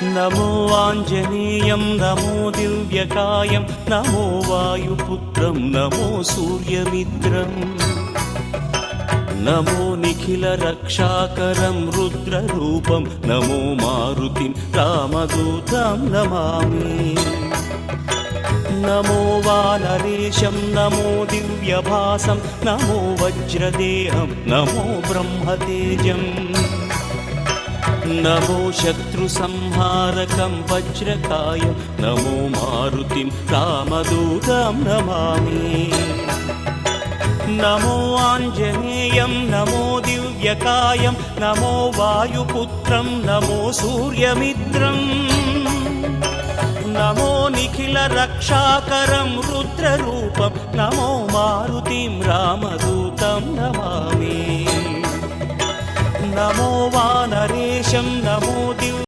नमो आञ्जनेयं नमो दिव्यकायं नमो वायुपुत्रं नमो सूर्यमित्रम् नमो निखिलरक्षाकरं रुद्ररूपं नमो मारुतिं रामदूतं Namami नमो वानरेशं नमो दिव्यभासं नमो वज्रदेहं नमो ब्रह्मतेजम् नमो शत्रुसंहारकं वज्रकायं नमो मारुतिं रामदूतं Namami नमो आञ्जनेयं नमो दिव्यकायं नमो वायुपुत्रं नमो सूर्यमित्रम् नमो निखिलरक्षाकरं रुद्ररूपं नमो मारुतिं रामदूतं Namami नमो वानरेशं नमो